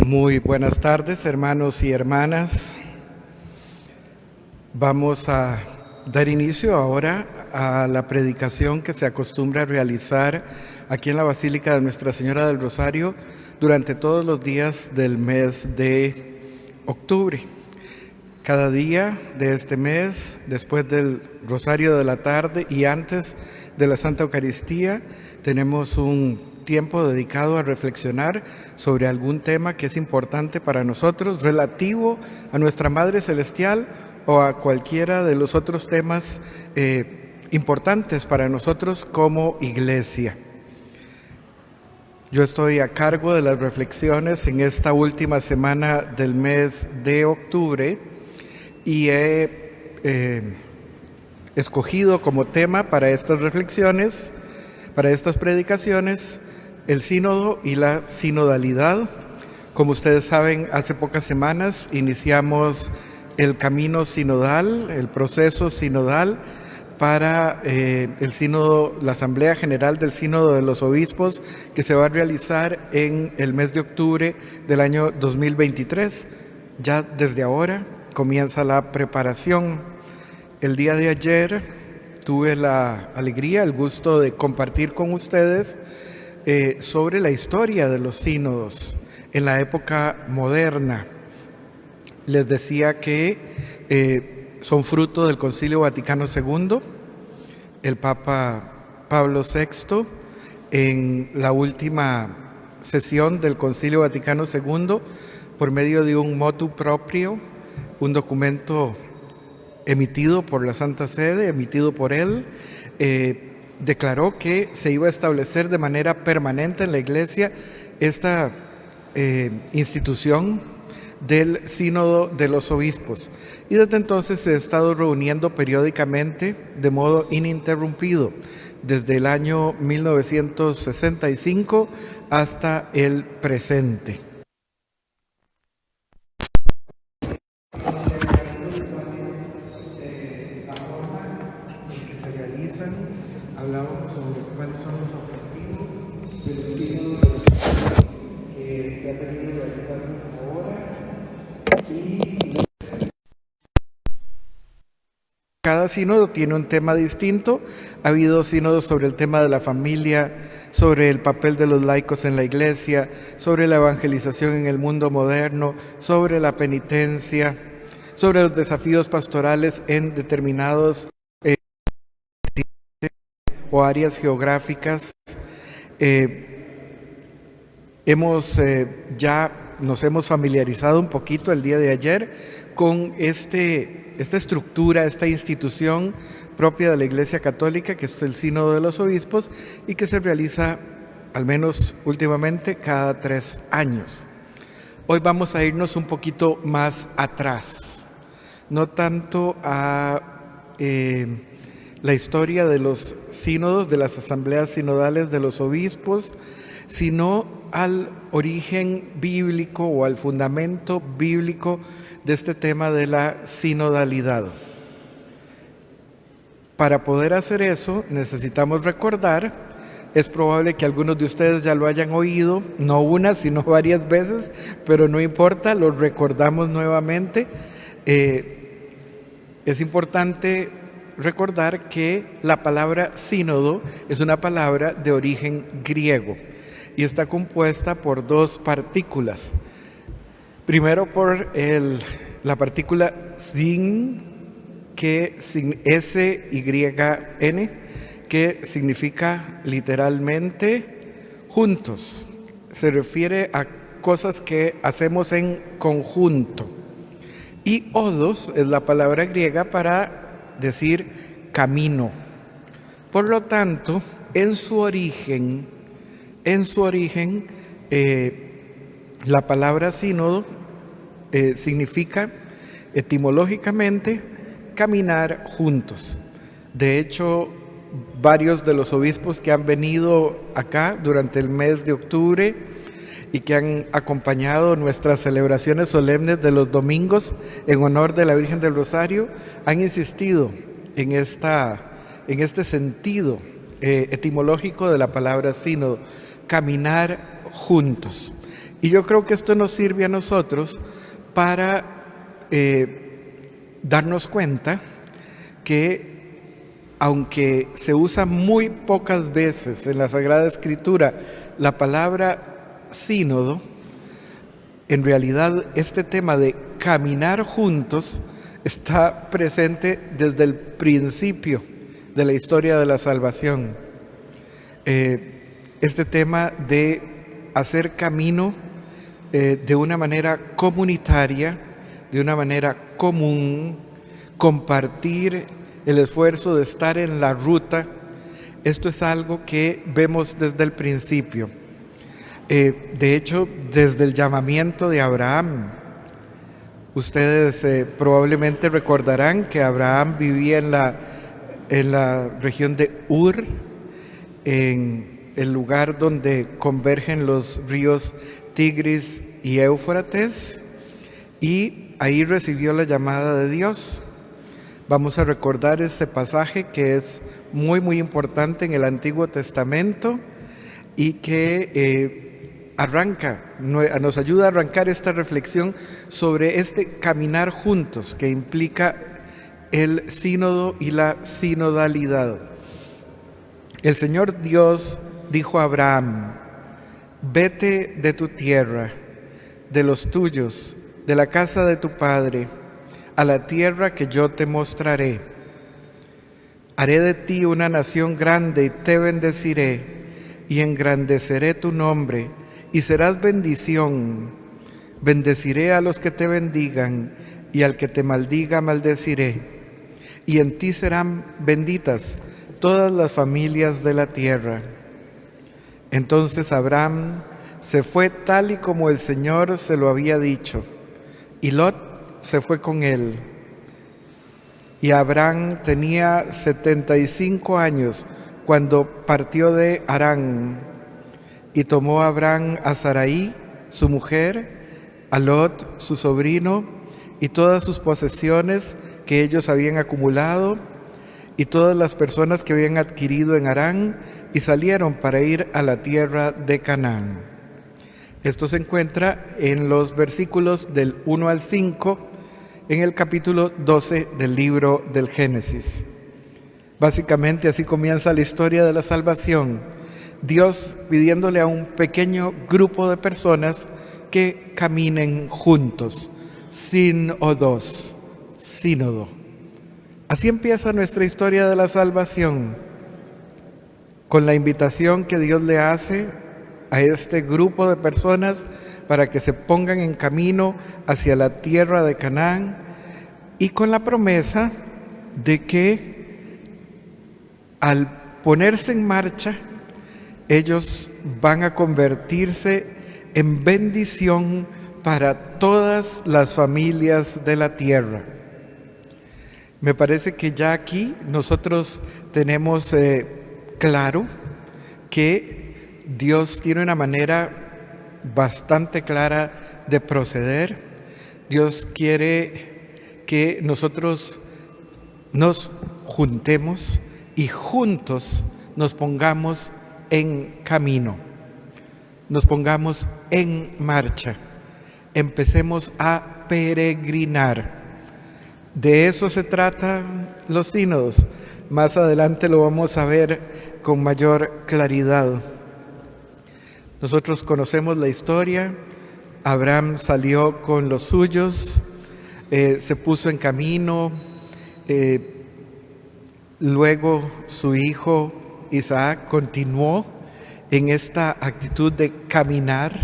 Muy buenas tardes, hermanos y hermanas. Vamos a dar inicio ahora a la predicación que se acostumbra a realizar aquí en la Basílica de Nuestra Señora del Rosario durante todos los días del mes de octubre. Cada día de este mes, después del Rosario de la tarde y antes de la Santa Eucaristía, tenemos un tiempo dedicado a reflexionar sobre algún tema que es importante para nosotros, relativo a nuestra Madre Celestial o a cualquiera de los otros temas importantes para nosotros como Iglesia. Yo estoy a cargo de las reflexiones en esta última semana del mes de octubre y he escogido como tema para estas reflexiones, para estas predicaciones, el sínodo y la sinodalidad. Como ustedes saben, hace pocas semanas iniciamos el camino sinodal, el proceso sinodal para el sínodo, la Asamblea General del Sínodo de los Obispos, que se va a realizar en el mes de octubre del año 2023. Ya desde ahora comienza la preparación. El día de ayer tuve la alegría, el gusto de compartir con ustedes sobre la historia de los sínodos en la época moderna. Les decía que son fruto del Concilio Vaticano II. El Papa Pablo VI, en la última sesión del Concilio Vaticano II, por medio de un motu proprio, un documento emitido por la Santa Sede, emitido por él, declaró que se iba a establecer de manera permanente en la Iglesia esta institución del Sínodo de los Obispos. Y desde entonces se ha estado reuniendo periódicamente de modo ininterrumpido, desde el año 1965 hasta el presente. Hablábamos sobre cuáles son los objetivos de los sínodos que ha venido realizando ahora, y cada sínodo tiene un tema distinto. Ha habido sínodos sobre el tema de la familia, sobre el papel de los laicos en la Iglesia, sobre la evangelización en el mundo moderno, sobre la penitencia, sobre los desafíos pastorales en determinados o áreas geográficas. Ya nos hemos familiarizado un poquito el día de ayer con esta estructura, esta institución propia de la Iglesia Católica, que es el Sínodo de los Obispos, y que se realiza, al menos últimamente, cada 3 años. Hoy vamos a irnos un poquito más atrás, no tanto a la historia de los sínodos, de las asambleas sinodales de los obispos, sino al origen bíblico o al fundamento bíblico de este tema de la sinodalidad. Para poder hacer eso necesitamos recordar, es probable que algunos de ustedes ya lo hayan oído, no una, sino varias veces, pero no importa, lo recordamos nuevamente. Es importante recordar que la palabra sínodo es una palabra de origen griego y está compuesta por 2 partículas. Primero por la partícula sin, que S-Y-N, que significa literalmente juntos. Se refiere a cosas que hacemos en conjunto. Y odos es la palabra griega para decir camino. Por lo tanto, en su origen, la palabra sínodo significa etimológicamente caminar juntos. De hecho, varios de los obispos que han venido acá durante el mes de octubre y que han acompañado nuestras celebraciones solemnes de los domingos en honor de la Virgen del Rosario, han insistido en este sentido etimológico de la palabra sínodo, caminar juntos. Y yo creo que esto nos sirve a nosotros para darnos cuenta que aunque se usa muy pocas veces en la Sagrada Escritura la palabra sínodo, en realidad este tema de caminar juntos está presente desde el principio de la historia de la salvación. Este tema de hacer camino de una manera comunitaria, de una manera común, compartir el esfuerzo de estar en la ruta, esto es algo que vemos desde el principio. De hecho, desde el llamamiento de Abraham, ustedes probablemente recordarán que Abraham vivía en la región de Ur, en el lugar donde convergen los ríos Tigris y Éufrates, y ahí recibió la llamada de Dios. Vamos a recordar este pasaje que es muy muy importante en el Antiguo Testamento y que nos ayuda a arrancar esta reflexión sobre este caminar juntos que implica el sínodo y la sinodalidad. El Señor Dios dijo a Abraham: vete de tu tierra, de los tuyos, de la casa de tu padre, a la tierra que yo te mostraré. Haré de ti una nación grande y te bendeciré y engrandeceré tu nombre y serás bendición. Bendeciré a los que te bendigan y al que te maldiga maldeciré. Y en ti serán benditas todas las familias de la tierra. Entonces Abraham se fue tal y como el Señor se lo había dicho, y Lot se fue con él. Y Abraham tenía 75 años cuando partió de Harán, y tomó a Abraham a Sarai, su mujer, a Lot, su sobrino, y todas sus posesiones que ellos habían acumulado, y todas las personas que habían adquirido en Harán, y salieron para ir a la tierra de Canaán. Esto se encuentra en los versículos del 1 al 5, en el capítulo 12 del libro del Génesis. Básicamente así comienza la historia de la salvación. Dios pidiéndole a un pequeño grupo de personas que caminen juntos, sínodos, sínodo. Así empieza nuestra historia de la salvación, con la invitación que Dios le hace a este grupo de personas para que se pongan en camino hacia la tierra de Canaán, y con la promesa de que al ponerse en marcha, ellos van a convertirse en bendición para todas las familias de la tierra. Me parece que ya aquí nosotros tenemos claro que Dios tiene una manera bastante clara de proceder. Dios quiere que nosotros nos juntemos y juntos nos pongamos en camino, nos pongamos en marcha, empecemos a peregrinar. De eso se tratan los sínodos. Más adelante lo vamos a ver con mayor claridad. Nosotros conocemos la historia. Abraham salió con los suyos, se puso en camino, luego su hijo Isaac continuó en esta actitud de caminar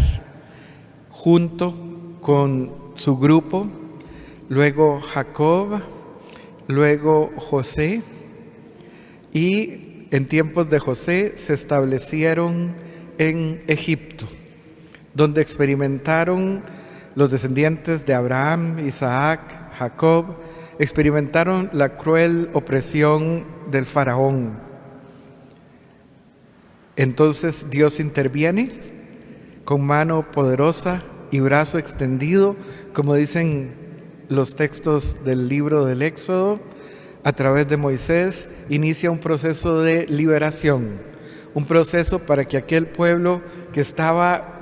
junto con su grupo, luego Jacob, luego José, y en tiempos de José se establecieron en Egipto, donde experimentaron los descendientes de Abraham, Isaac, Jacob, experimentaron la cruel opresión del faraón. Entonces Dios interviene con mano poderosa y brazo extendido, como dicen los textos del libro del Éxodo. A través de Moisés inicia un proceso de liberación, un proceso para que aquel pueblo que estaba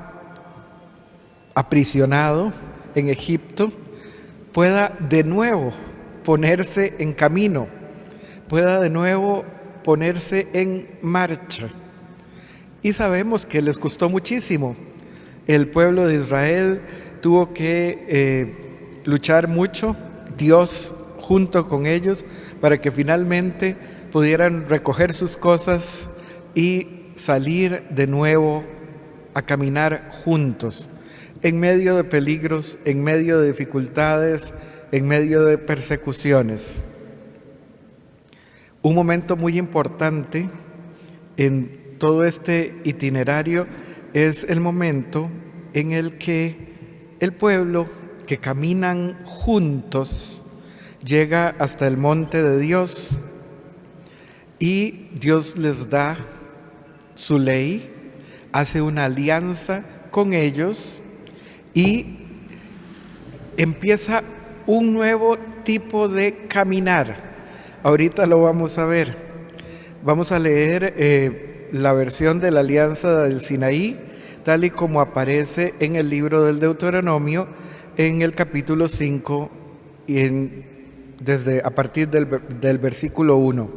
aprisionado en Egipto, pueda de nuevo ponerse en camino, pueda de nuevo ponerse en marcha. Y sabemos que les costó muchísimo. El pueblo de Israel tuvo que luchar mucho, Dios junto con ellos, para que finalmente pudieran recoger sus cosas y salir de nuevo a caminar juntos, en medio de peligros, en medio de dificultades, en medio de persecuciones. Un momento muy importante en todo este itinerario es el momento en el que el pueblo, que caminan juntos, llega hasta el monte de Dios y Dios les da su ley, hace una alianza con ellos y empieza un nuevo tipo de caminar. Ahorita lo vamos a ver. Vamos a leer la versión de la alianza del Sinaí, tal y como aparece en el libro del Deuteronomio, en el capítulo 5, y a partir del versículo 1.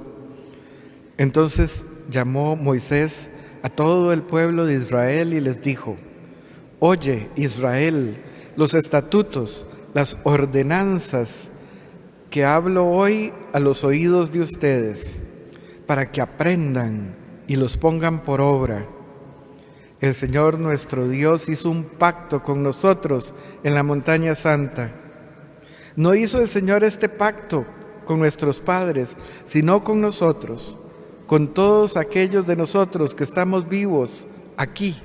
Entonces llamó Moisés a todo el pueblo de Israel y les dijo: Oye, Israel, los estatutos, las ordenanzas que hablo hoy a los oídos de ustedes, para que aprendan y los pongan por obra. El Señor nuestro Dios hizo un pacto con nosotros en la montaña santa. No hizo el Señor este pacto con nuestros padres, sino con nosotros, con todos aquellos de nosotros que estamos vivos aquí,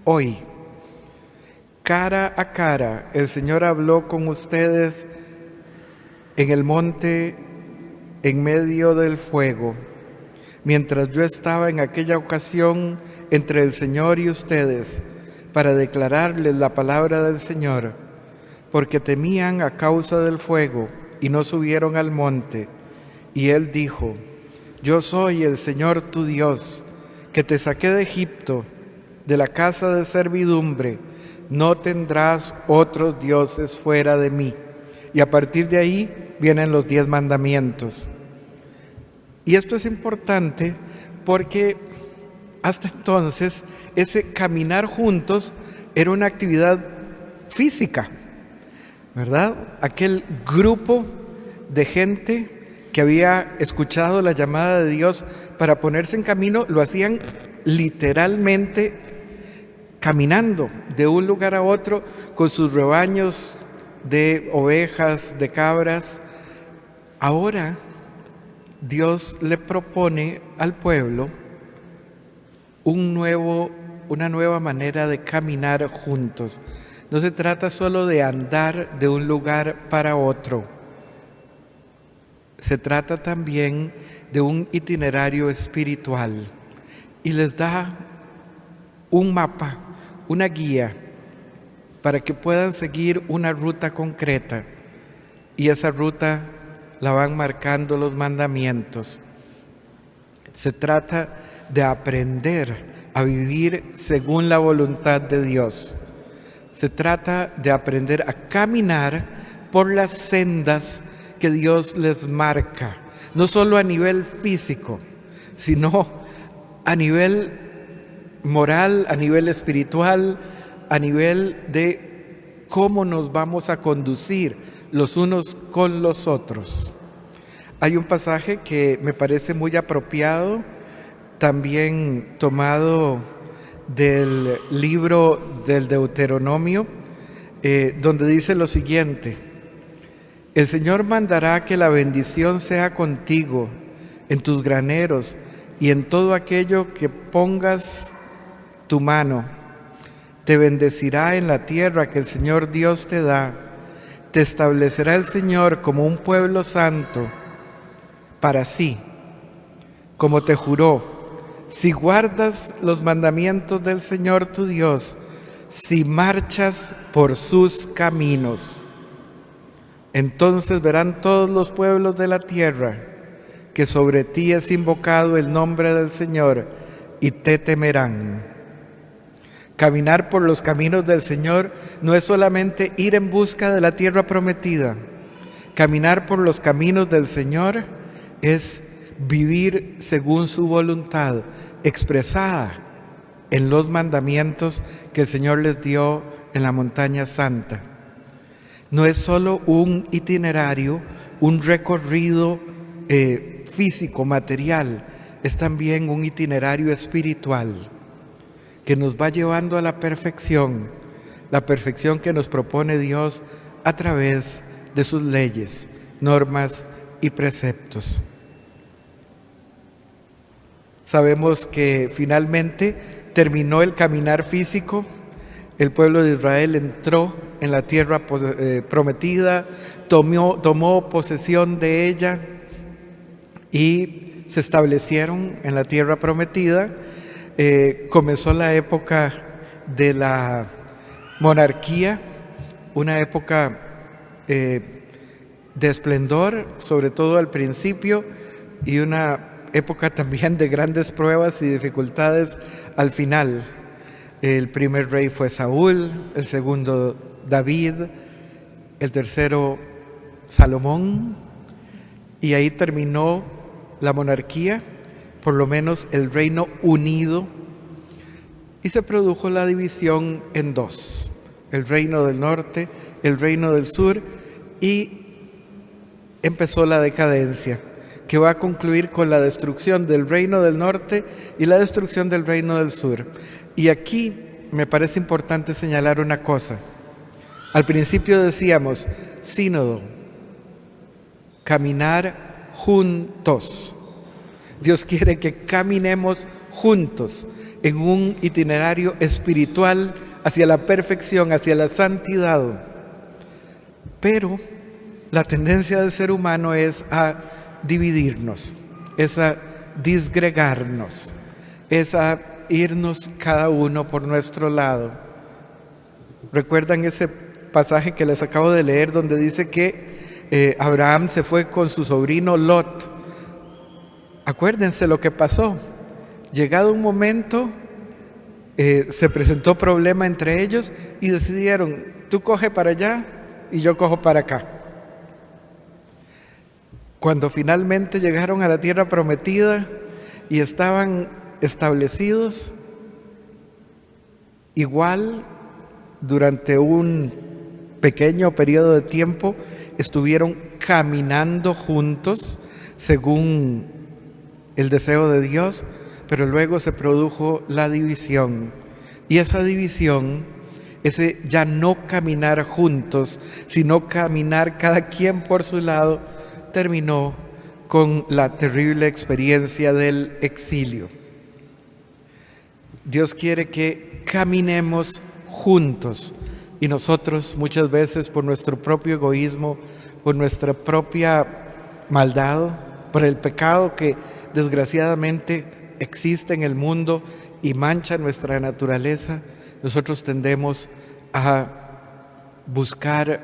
hoy. Cara a cara, el Señor habló con ustedes en el monte, en medio del fuego, mientras yo estaba en aquella ocasión entre el Señor y ustedes, para declararles la palabra del Señor, porque temían a causa del fuego y no subieron al monte. Y Él dijo: Yo soy el Señor tu Dios, que te saqué de Egipto, de la casa de servidumbre. No tendrás otros dioses fuera de mí. Y a partir de ahí vienen los 10 mandamientos. Y esto es importante porque hasta entonces ese caminar juntos era una actividad física, ¿verdad? Aquel grupo de gente que había escuchado la llamada de Dios para ponerse en camino, lo hacían literalmente caminando de un lugar a otro con sus rebaños de ovejas, de cabras. Ahora Dios le propone al pueblo una nueva manera de caminar juntos. No se trata solo de andar de un lugar para otro. Se trata también de un itinerario espiritual. Y les da un mapa, una guía, para que puedan seguir una ruta concreta. Y esa ruta la van marcando los mandamientos. Se trata de aprender a vivir según la voluntad de Dios. Se trata de aprender a caminar por las sendas que Dios les marca, no solo a nivel físico, sino a nivel moral, a nivel espiritual, a nivel de cómo nos vamos a conducir los unos con los otros. Hay un pasaje que me parece muy apropiado, también tomado del libro del Deuteronomio, donde dice lo siguiente: El Señor mandará que la bendición sea contigo en tus graneros y en todo aquello que pongas tu mano. Te bendecirá en la tierra que el Señor Dios te da. Te establecerá el Señor como un pueblo santo para sí, como te juró, si guardas los mandamientos del Señor tu Dios, si marchas por sus caminos. Entonces verán todos los pueblos de la tierra que sobre ti es invocado el nombre del Señor y te temerán. Caminar por los caminos del Señor no es solamente ir en busca de la tierra prometida. Caminar por los caminos del Señor es vivir según su voluntad, expresada en los mandamientos que el Señor les dio en la montaña santa. No es solo un itinerario, un recorrido físico, material, es también un itinerario espiritual que nos va llevando a la perfección que nos propone Dios a través de sus leyes, normas y preceptos. Sabemos que finalmente terminó el caminar físico, el pueblo de Israel entró en la tierra prometida, tomó posesión de ella y se establecieron en la tierra prometida. Comenzó la época de la monarquía, una época de esplendor, sobre todo al principio, y una época también de grandes pruebas y dificultades al final. El primer rey fue Saúl, el segundo David, el tercero Salomón, y ahí terminó la monarquía, por lo menos el reino unido, y se produjo la división en dos, el reino del norte, el reino del sur, y empezó la decadencia, que va a concluir con la destrucción del reino del norte y la destrucción del reino del sur. Y aquí me parece importante señalar una cosa. Al principio decíamos, sínodo, caminar juntos. Dios quiere que caminemos juntos en un itinerario espiritual hacia la perfección, hacia la santidad. Pero la tendencia del ser humano es a dividirnos, es a disgregarnos, es a irnos cada uno por nuestro lado. ¿Recuerdan ese pasaje que les acabo de leer donde dice que Abraham se fue con su sobrino Lot? Acuérdense lo que pasó. Llegado un momento, se presentó problema entre ellos y decidieron, tú coge para allá y yo cojo para acá. Cuando finalmente llegaron a la tierra prometida y estaban establecidos, igual durante un pequeño periodo de tiempo estuvieron caminando juntos según el deseo de Dios, pero luego se produjo la división. Y esa división, ese ya no caminar juntos, sino caminar cada quien por su lado, terminó con la terrible experiencia del exilio. Dios quiere que caminemos juntos y nosotros muchas veces por nuestro propio egoísmo, por nuestra propia maldad, por el pecado que desgraciadamente existe en el mundo y mancha nuestra naturaleza, nosotros tendemos a buscar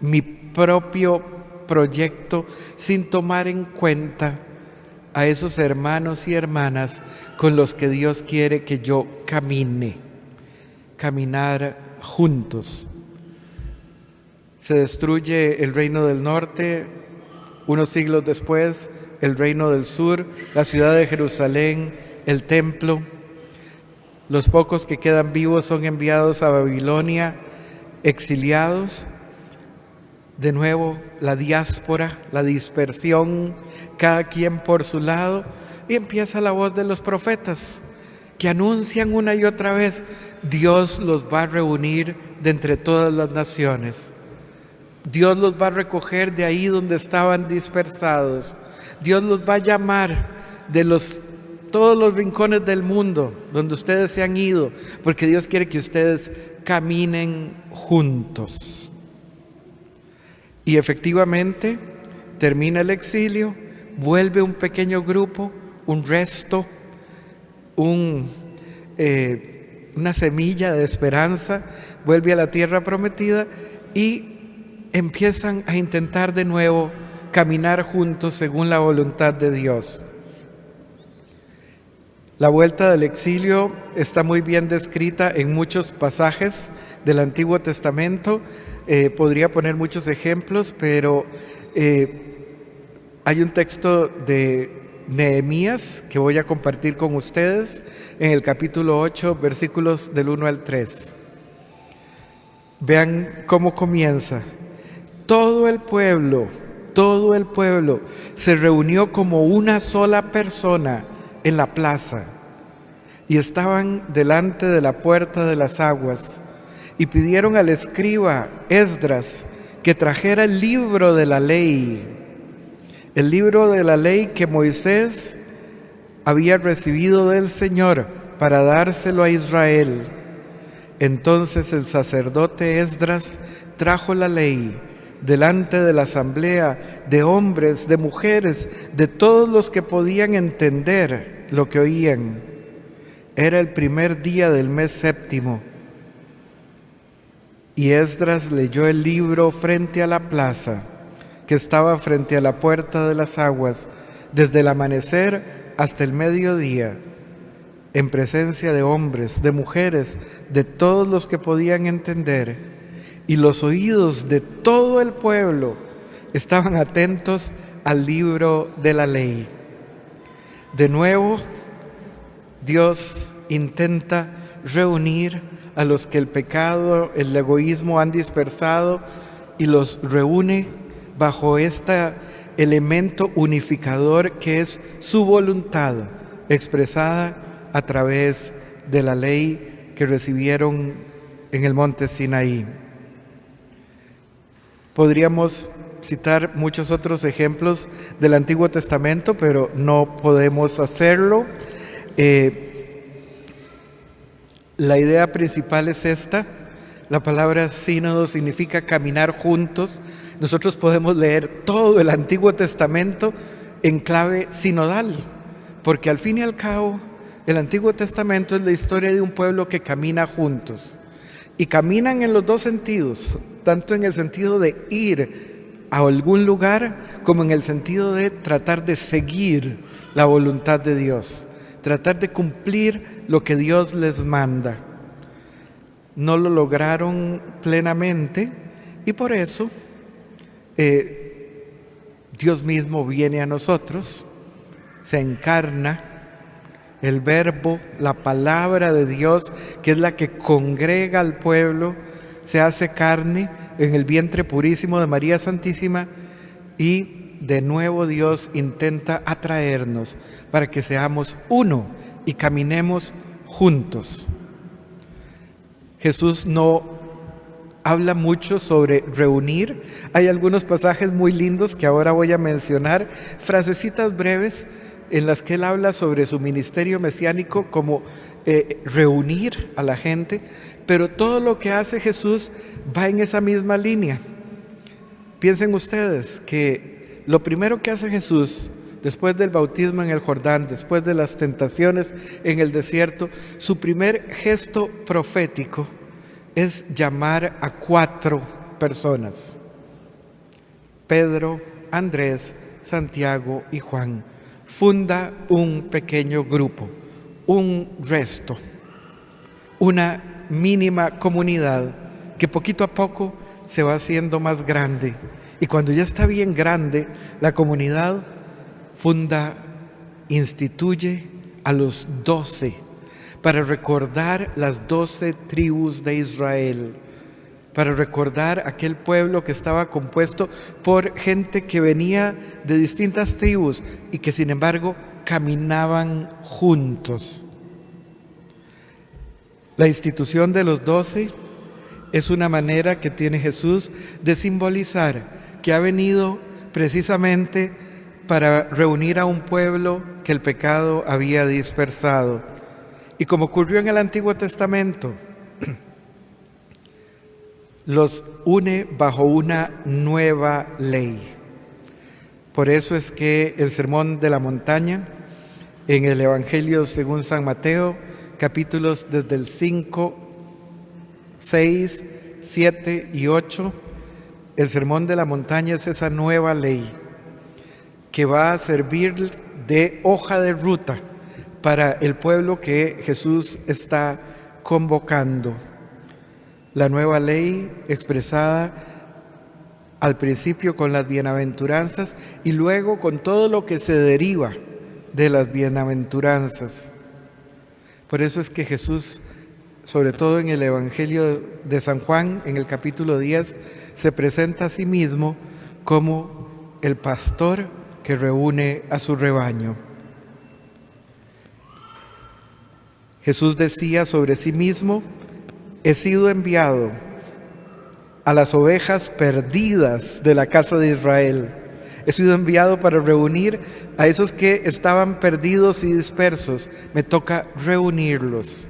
mi propio proyecto sin tomar en cuenta a esos hermanos y hermanas con los que Dios quiere que yo caminar juntos. Se destruye el reino del norte, unos siglos después el reino del sur, la ciudad de Jerusalén, el templo. Los pocos que quedan vivos son enviados a Babilonia, exiliados. De nuevo, la diáspora, la dispersión, cada quien por su lado, y empieza la voz de los profetas que anuncian una y otra vez, Dios los va a reunir de entre todas las naciones. Dios los va a recoger de ahí donde estaban dispersados. Dios los va a llamar de todos los rincones del mundo donde ustedes se han ido, porque Dios quiere que ustedes caminen juntos. Y efectivamente termina el exilio, vuelve un pequeño grupo, un resto, una semilla de esperanza, vuelve a la tierra prometida y empiezan a intentar de nuevo caminar juntos según la voluntad de Dios. La vuelta del exilio está muy bien descrita en muchos pasajes del Antiguo Testamento. Podría poner muchos ejemplos, pero hay un texto de Nehemías que voy a compartir con ustedes en el capítulo 8, versículos del 1 al 3. Vean cómo comienza. Todo el pueblo se reunió como una sola persona en la plaza y estaban delante de la puerta de las aguas y pidieron al escriba Esdras que trajera el libro de la ley, que Moisés había recibido del Señor para dárselo a Israel. Entonces el sacerdote Esdras trajo la ley delante de la asamblea de hombres, de mujeres, de todos los que podían entender lo que oían. Era el primer día del mes séptimo, y Esdras leyó el libro frente a la plaza, que estaba frente a la puerta de las aguas, desde el amanecer hasta el mediodía, en presencia de hombres, de mujeres, de todos los que podían entender. Y los oídos de todo el pueblo estaban atentos al libro de la ley. De nuevo, Dios intenta reunir a los que el pecado, el egoísmo han dispersado y los reúne bajo este elemento unificador que es su voluntad expresada a través de la ley que recibieron en el monte Sinaí. Podríamos citar muchos otros ejemplos del Antiguo Testamento, pero no podemos hacerlo. La idea principal es esta. La palabra sínodo significa caminar juntos. Nosotros podemos leer todo el Antiguo Testamento en clave sinodal, porque al fin y al cabo el Antiguo Testamento es la historia de un pueblo que camina juntos. Y caminan en los dos sentidos, tanto en el sentido de ir a algún lugar como en el sentido de tratar de seguir la voluntad de Dios, tratar de cumplir lo que Dios les manda. No lo lograron plenamente y por eso Dios mismo viene a nosotros, se encarna. El verbo, la palabra de Dios, que es la que congrega al pueblo, se hace carne en el vientre purísimo de María Santísima y de nuevo Dios intenta atraernos para que seamos uno y caminemos juntos. Jesús no habla mucho sobre reunir. Hay algunos pasajes muy lindos que ahora voy a mencionar, frasecitas breves en las que Él habla sobre su ministerio mesiánico como reunir a la gente, pero todo lo que hace Jesús va en esa misma línea. Piensen ustedes que lo primero que hace Jesús después del bautismo en el Jordán, después de las tentaciones en el desierto, su primer gesto profético es llamar a 4 personas: Pedro, Andrés, Santiago y Juan. Funda un pequeño grupo, un resto, una mínima comunidad que poquito a poco se va haciendo más grande. Y cuando ya está bien grande, la comunidad instituye a los 12 para recordar las 12 tribus de Israel, para recordar aquel pueblo que estaba compuesto por gente que venía de distintas tribus y que sin embargo caminaban juntos. La institución de los 12 es una manera que tiene Jesús de simbolizar que ha venido precisamente para reunir a un pueblo que el pecado había dispersado. Y como ocurrió en el Antiguo Testamento, los une bajo una nueva ley. Por eso es que el Sermón de la Montaña, en el Evangelio según San Mateo, capítulos desde el 5, 6, 7 y 8, el Sermón de la Montaña es esa nueva ley que va a servir de hoja de ruta para el pueblo que Jesús está convocando. La nueva ley expresada al principio con las bienaventuranzas y luego con todo lo que se deriva de las bienaventuranzas. Por eso es que Jesús, sobre todo en el Evangelio de San Juan, en el capítulo 10, se presenta a sí mismo como el pastor que reúne a su rebaño. Jesús decía sobre sí mismo: he sido enviado a las ovejas perdidas de la casa de Israel. He sido enviado para reunir a esos que estaban perdidos y dispersos. Me toca reunirlos.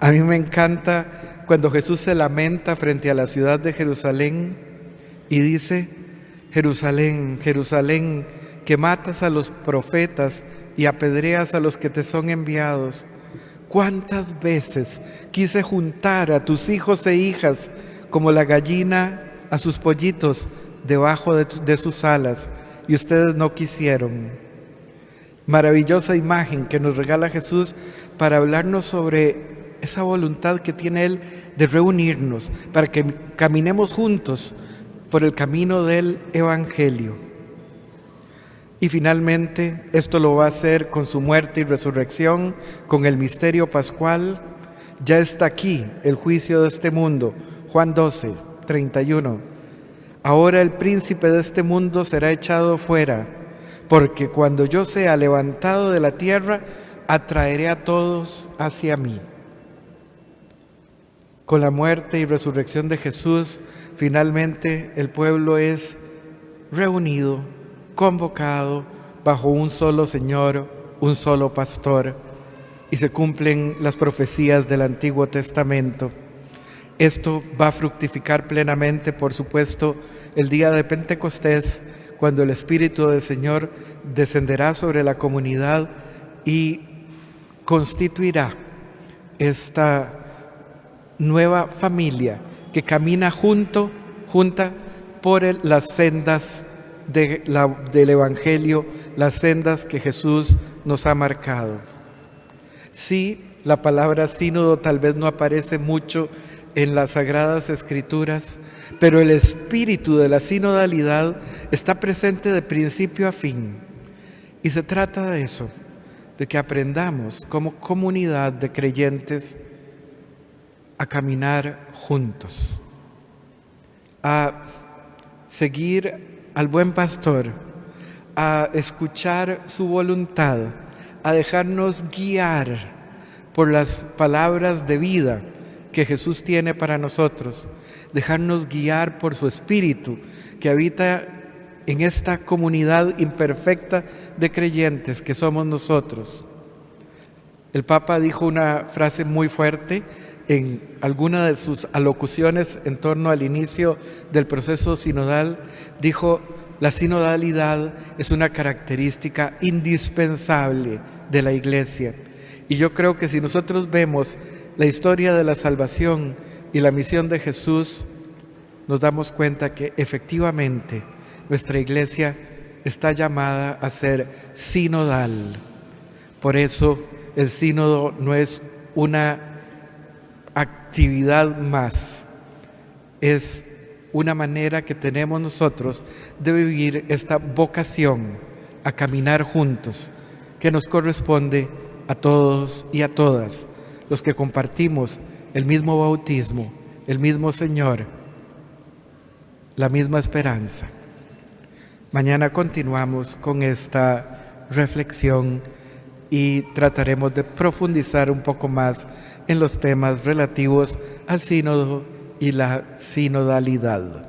A mí me encanta cuando Jesús se lamenta frente a la ciudad de Jerusalén y dice: Jerusalén, Jerusalén, que matas a los profetas y apedreas a los que te son enviados. ¿Cuántas veces quise juntar a tus hijos e hijas como la gallina a sus pollitos debajo de sus alas, y ustedes no quisieron? Maravillosa imagen que nos regala Jesús para hablarnos sobre esa voluntad que tiene Él de reunirnos, para que caminemos juntos por el camino del Evangelio. Y finalmente, esto lo va a hacer con su muerte y resurrección, con el misterio pascual. Ya está aquí el juicio de este mundo. Juan 12, 31. Ahora el príncipe de este mundo será echado fuera, porque cuando yo sea levantado de la tierra, atraeré a todos hacia mí. Con la muerte y resurrección de Jesús, finalmente el pueblo es reunido, convocado bajo un solo Señor, un solo pastor, y se cumplen las profecías del Antiguo Testamento. Esto va a fructificar plenamente, por supuesto, el día de Pentecostés, cuando el Espíritu del Señor descenderá sobre la comunidad y constituirá esta nueva familia que camina junta por las sendas del Evangelio, las sendas que Jesús nos ha marcado. Sí, la palabra sínodo tal vez no aparece mucho en las Sagradas Escrituras, pero el espíritu de la sinodalidad está presente de principio a fin. Y se trata de eso, de que aprendamos como comunidad de creyentes a caminar juntos, a seguir al buen pastor, a escuchar su voluntad, a dejarnos guiar por las palabras de vida que Jesús tiene para nosotros, dejarnos guiar por su Espíritu que habita en esta comunidad imperfecta de creyentes que somos nosotros. El Papa dijo una frase muy fuerte en alguna de sus alocuciones en torno al inicio del proceso sinodal. Dijo: la sinodalidad es una característica indispensable de la Iglesia. Y yo creo que si nosotros vemos la historia de la salvación y la misión de Jesús, nos damos cuenta que efectivamente nuestra Iglesia está llamada a ser sinodal. Por eso el sínodo no es una actividad más, es una manera que tenemos nosotros de vivir esta vocación a caminar juntos, que nos corresponde a todos y a todas los que compartimos el mismo bautismo, el mismo Señor, la misma esperanza. Mañana continuamos con esta reflexión y trataremos de profundizar un poco más en los temas relativos al sínodo y la sinodalidad.